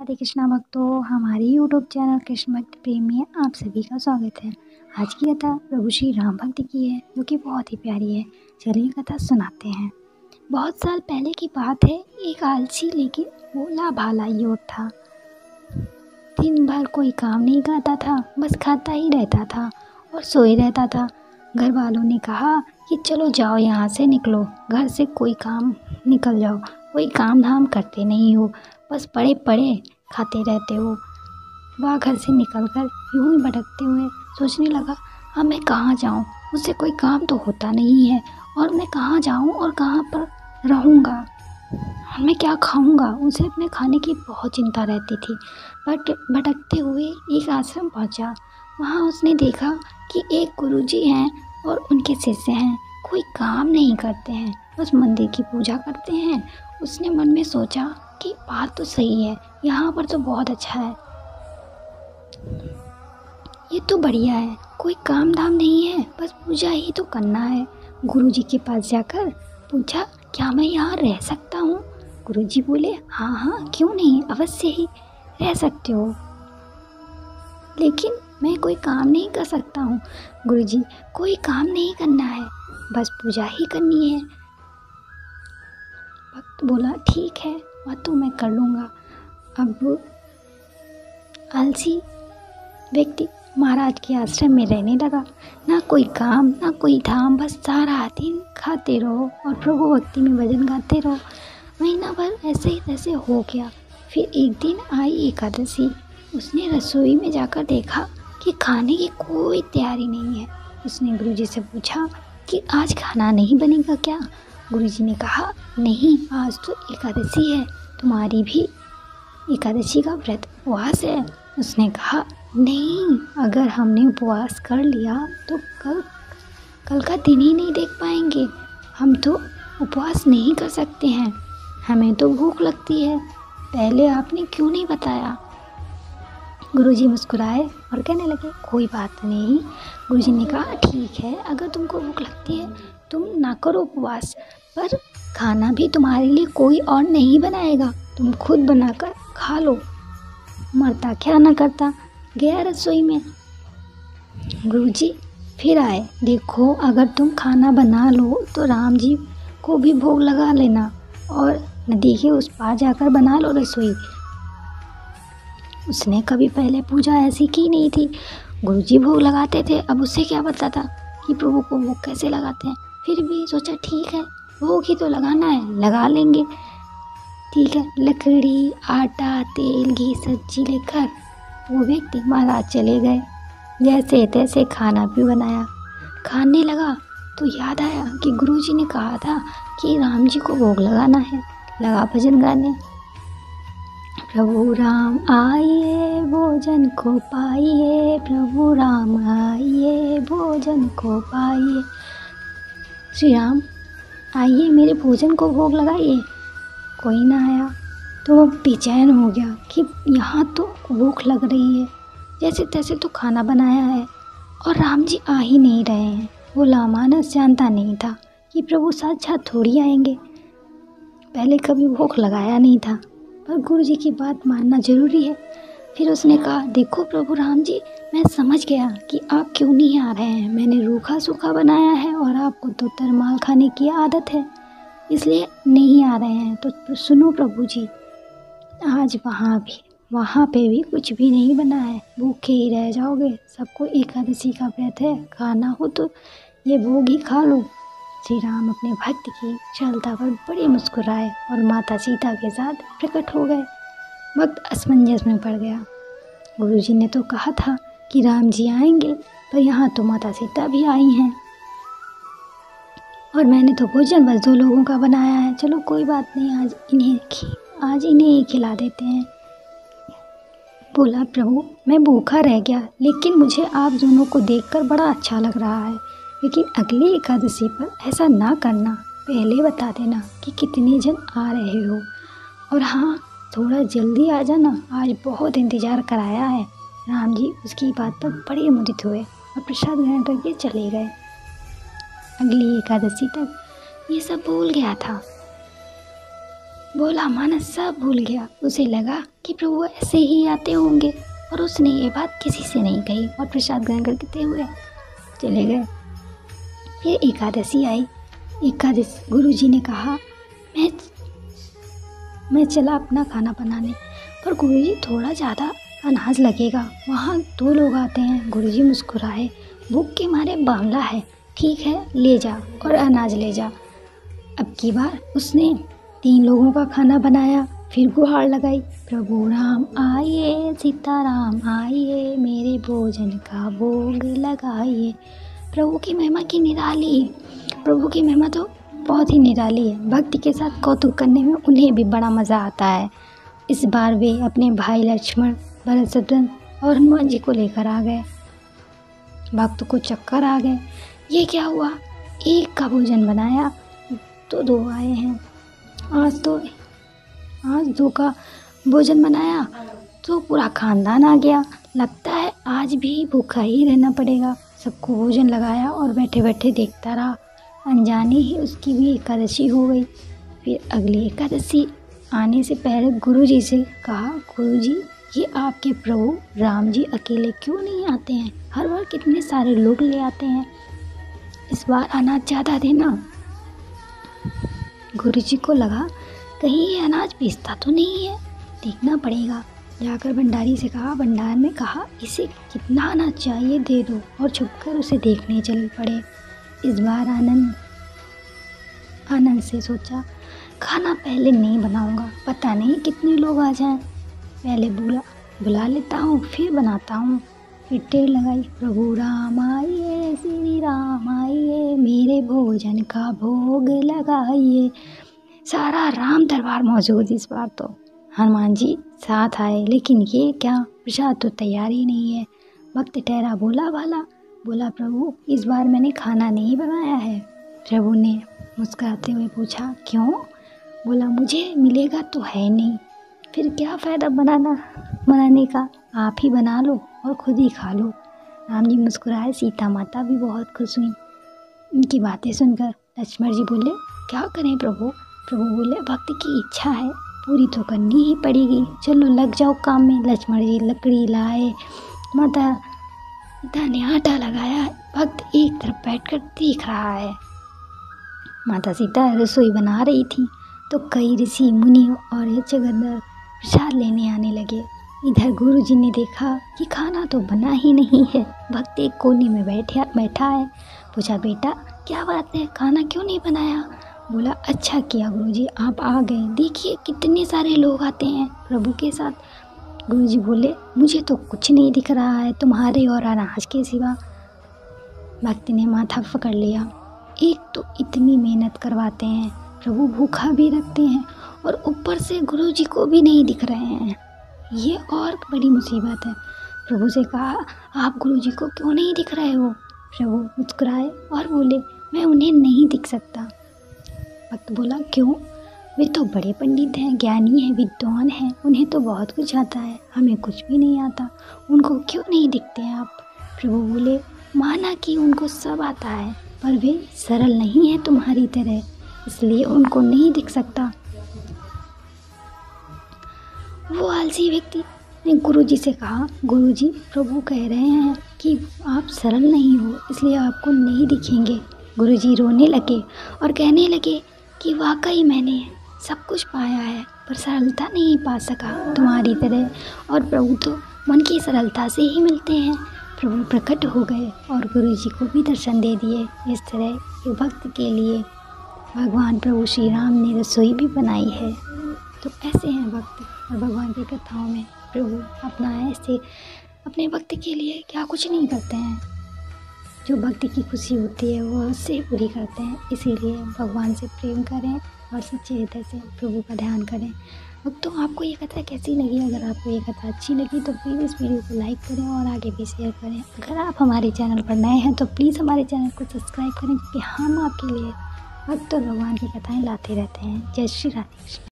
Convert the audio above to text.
हरे कृष्णा भक्तों, हमारे YouTube channel Krishna भक्त प्रेम में आप सभी का स्वागत है। आज की कथा प्रभु श्री राम भक्त की है, जो कि बहुत ही प्यारी है। चलिए कथा सुनाते हैं। बहुत साल पहले की बात है। एक आलसी लेकिन भोला भाला युवक था। दिन भर कोई काम नहीं करता था, बस खाता ही रहता था और सोए रहता था। घर वालों ने कहा कि चलो जाओ, यहाँ से निकलो, घर से कोई काम निकल जाओ, कोई काम धाम करते नहीं हो, बस पड़े पड़े खाते रहते हो। वह घर से निकलकर यूं ही भटकते हुए सोचने लगा, अब मैं कहाँ जाऊँ, मुझसे कोई काम तो होता नहीं है और मैं कहाँ जाऊँ और कहाँ पर रहूँगा और मैं क्या खाऊँगा। उसे अपने खाने की बहुत चिंता रहती थी। बट भटकते हुए एक आश्रम पहुँचा। वहाँ उसने देखा कि एक गुरुजी हैं और उनके शिष्य हैं। कोई काम नहीं करते हैं, बस मंदिर की पूजा करते हैं। उसने मन में सोचा कि बात तो सही है, यहाँ पर तो बहुत अच्छा है, ये तो बढ़िया है, कोई काम धाम नहीं है, बस पूजा ही तो करना है। गुरुजी के पास जाकर पूछा, क्या मैं यहाँ रह सकता हूँ? गुरुजी बोले, हाँ हाँ, क्यों नहीं, अवश्य ही रह सकते हो, लेकिन मैं कोई काम नहीं कर सकता हूँ। गुरुजी, कोई काम नहीं करना है, बस पूजा ही करनी है। भक्त बोला, ठीक है, वह तो मैं कर लूँगा। अब आलसी व्यक्ति महाराज के आश्रम में रहने लगा। ना कोई काम ना कोई धाम, बस सारा दिन खाते रहो और प्रभु भक्ति में भजन गाते रहो। महीना भर ऐसे ही तैसे हो गया। फिर एक दिन आई एकादशी। उसने रसोई में जाकर देखा कि खाने की कोई तैयारी नहीं है। उसने गुरुजी से पूछा कि आज खाना नहीं बनेगा क्या? गुरुजी ने कहा, नहीं, आज तो एकादशी है, तुम्हारी भी एकादशी का व्रत उपवास है। उसने कहा, नहीं, अगर हमने उपवास कर लिया तो कल का दिन ही नहीं देख पाएंगे। हम तो उपवास नहीं कर सकते हैं, हमें तो भूख लगती है, पहले आपने क्यों नहीं बताया? गुरुजी मुस्कुराए और कहने लगे, कोई बात नहीं। गुरुजी ने कहा, ठीक है, अगर तुमको भूख लगती है तुम ना करो उपवास, पर खाना भी तुम्हारे लिए कोई और नहीं बनाएगा, तुम खुद बनाकर खा लो। मरता क्या ना करता, गया रसोई में। गुरुजी फिर आए, देखो, अगर तुम खाना बना लो तो राम जी को भी भोग लगा लेना और नदी के उस पार जाकर बना लो रसोई। उसने कभी पहले पूजा ऐसी की नहीं थी। गुरुजी भोग लगाते थे, अब उससे क्या पता था कि प्रभु को भोग कैसे लगाते हैं। फिर भी सोचा, ठीक है, भोग ही तो लगाना है, लगा लेंगे। ठीक है, लकड़ी, आटा, तेल, घी, सब्जी लेकर वो व्यक्ति महाराज चले गए। जैसे तैसे खाना भी बनाया, खाने लगा तो याद आया कि गुरुजी ने कहा था कि राम जी को भोग लगाना है। लगा भजन गाने, प्रभु राम आइए भोजन को पाइए, प्रभु राम आइए भोजन को पाइए, श्री राम आइए मेरे भोजन को भोग लगाइए। कोई ना आया तो वो बेचैन हो गया कि यहाँ तो भूख लग रही है, जैसे तैसे तो खाना बनाया है और राम जी आ ही नहीं रहे हैं। वो लामानस जानता नहीं था कि प्रभु साक्षात थोड़ी आएंगे, पहले कभी भूख लगाया नहीं था, पर गुरु जी की बात मानना ज़रूरी है। फिर उसने कहा, देखो प्रभु राम जी, मैं समझ गया कि आप क्यों नहीं आ रहे हैं। मैंने रूखा सूखा बनाया है और आपको तो तरमाल खाने की आदत है, इसलिए नहीं आ रहे हैं। तो सुनो प्रभु जी, आज वहाँ पे भी कुछ भी नहीं बना है, भूखे ही रह जाओगे। सबको एकादशी का व्रत है, खाना हो तो ये भोग ही खा लो। श्री राम अपने भक्त की श्रद्धा पर बड़े मुस्कुराए और माता सीता के साथ प्रकट हो गए। भक्त असमंजस में पड़ गया। गुरुजी ने तो कहा था कि राम जी आएंगे, पर यहाँ तो माता सीता भी आई हैं और मैंने तो भोजन बस 2 लोगों का बनाया है। चलो कोई बात नहीं, आज इन्हें ही खिला देते हैं। बोला, प्रभु मैं भूखा रह गया, लेकिन मुझे आप दोनों को देखकर बड़ा अच्छा लग रहा है, लेकिन अगली एकादशी पर ऐसा ना करना, पहले बता देना कि कितने जन आ रहे हो, और हाँ, थोड़ा जल्दी आ जाना, आज बहुत इंतज़ार कराया है। राम जी उसकी बात पर बड़े मुदित हुए और प्रसाद ग्रहण करके चले गए। अगली एकादशी तक ये सब भूल गया था। भोला मानस सब भूल गया। उसे लगा कि प्रभु ऐसे ही आते होंगे और उसने ये बात किसी से नहीं कही और प्रसाद ग्रहण करते हुए चले गए। फिर एकादशी आई। एकादशी गुरुजी ने कहा मैं चला अपना खाना बनाने, पर गुरुजी थोड़ा ज़्यादा अनाज लगेगा। वहाँ 2 लोग आते हैं। गुरुजी मुस्कुराए, भूख के मारे बावला है, ठीक है ले जा और अनाज ले जा। अब की बार उसने 3 लोगों का खाना बनाया। फिर गुहार लगाई, प्रभु राम आइए, सीताराम आइए, मेरे भोजन का भोग लगाइए। प्रभु की महिमा की निराली, प्रभु की महिमा तो बहुत ही निराली है। भक्ति के साथ कौतुक करने में उन्हें भी बड़ा मज़ा आता है। इस बार वे अपने भाई लक्ष्मण, भरत, शत्रुघ्न और हनुमान जी को लेकर आ गए। भक्त को चक्कर आ गए। ये क्या हुआ, एक का भोजन बनाया तो 2 आए हैं, आज 2 का भोजन बनाया तो पूरा खानदान आ गया। लगता है आज भी भूखा ही रहना पड़ेगा। सबको भोजन लगाया और बैठे बैठे देखता रहा। अनजाने ही उसकी भी एकादशी हो गई। फिर अगली एकादशी आने से पहले गुरुजी से कहा, गुरुजी ये आपके प्रभु राम जी अकेले क्यों नहीं आते हैं? हर बार कितने सारे लोग ले आते हैं, इस बार अनाज ज़्यादा देना। गुरुजी को लगा कहीं ये अनाज बेचता तो नहीं है, देखना पड़ेगा। जाकर भंडारी से कहा, भंडार ने कहा इसे कितना अनाज चाहिए दे दो, और छुपकर उसे देखने चल पड़े। इस बार आनंद से सोचा, खाना पहले नहीं बनाऊंगा, पता नहीं कितने लोग आ जाएं, पहले बुला लेता हूँ फिर बनाता हूँ। फिर टेर लगाई, प्रभु राम आइए, श्री राम आइए, मेरे भोजन का भोग लगाइए। सारा राम दरबार मौजूद। इस बार तो हनुमान जी साथ आए, लेकिन ये क्या, प्रसाद तो तैयार ही नहीं है। वक्त ठहरा बोला भाला, बोला प्रभु इस बार मैंने खाना नहीं बनाया है। प्रभु ने मुस्कुराते हुए पूछा, क्यों? बोला मुझे मिलेगा तो है नहीं, फिर क्या फ़ायदा बनाने का, आप ही बना लो और खुद ही खा लो। राम जी मुस्कुराए, सीता माता भी बहुत खुश हुई। उनकी बातें सुनकर लक्ष्मण जी बोले, क्या करें प्रभु? प्रभु बोले, भक्त की इच्छा है, पूरी तो करनी ही पड़ेगी, चलो लग जाओ काम में। लक्ष्मण जी लकड़ी लाए, माता सीता ने आटा लगाया। भक्त एक तरफ बैठकर देख रहा है। माता सीता रसोई बना रही थी तो कई ऋषि मुनि और यक्षगंधर्व प्रसाद लेने आने लगे। इधर गुरुजी ने देखा कि खाना तो बना ही नहीं है। भक्त एक कोने में बैठा है। पूछा, बेटा क्या बात है, खाना क्यों नहीं बनाया? बोला, अच्छा किया गुरुजी आप आ गए, देखिए कितने सारे लोग आते हैं प्रभु के साथ। गुरुजी बोले, मुझे तो कुछ नहीं दिख रहा है तुम्हारे और अनाज के सिवा। भक्त ने माथा पकड़ लिया, एक तो इतनी मेहनत करवाते हैं, प्रभु भूखा भी रखते हैं और ऊपर से गुरुजी को भी नहीं दिख रहे हैं, ये और बड़ी मुसीबत है। प्रभु से कहा, आप गुरुजी को क्यों नहीं दिख रहे हो? प्रभु मुस्कुराए और बोले, मैं उन्हें नहीं दिख सकता। भक्त बोला, क्यों? वे तो बड़े पंडित हैं, ज्ञानी हैं, विद्वान हैं, उन्हें तो बहुत कुछ आता है, हमें कुछ भी नहीं आता, उनको क्यों नहीं दिखते हैं आप? प्रभु बोले, माना कि उनको सब आता है, पर वे सरल नहीं है तुम्हारी तरह, इसलिए उनको नहीं दिख सकता। वो आलसी व्यक्ति ने गुरुजी से कहा, गुरुजी प्रभु कह रहे हैं कि आप सरल नहीं हो, इसलिए आपको नहीं दिखेंगे। गुरुजी रोने लगे और कहने लगे कि वाकई मैंने सब कुछ पाया है, पर सरलता नहीं पा सका तुम्हारी तरह, और प्रभु तो मन की सरलता से ही मिलते हैं। प्रभु प्रकट हो गए और गुरुजी को भी दर्शन दे दिए। इस तरह के भक्त के लिए भगवान प्रभु श्री राम ने रसोई भी बनाई है। तो ऐसे हैं भक्त, और भगवान की कथाओं में प्रभु अपना ऐसे अपने भक्त के लिए क्या कुछ नहीं करते हैं, जो भक्ति की खुशी होती है वो उससे पूरी करते हैं। इसीलिए भगवान से प्रेम करें और सच्चे हृदय से प्रभु का ध्यान करें। तो आपको ये कथा कैसी लगी? अगर आपको ये कथा अच्छी लगी तो प्लीज़ इस वीडियो को लाइक करें और आगे भी शेयर करें। अगर आप हमारे चैनल पर नए हैं तो प्लीज़ हमारे चैनल को सब्सक्राइब करें, क्योंकि हम आपके लिए भक्त और भगवान की कथाएँ लाते रहते हैं। जय श्री राधे कृष्ण।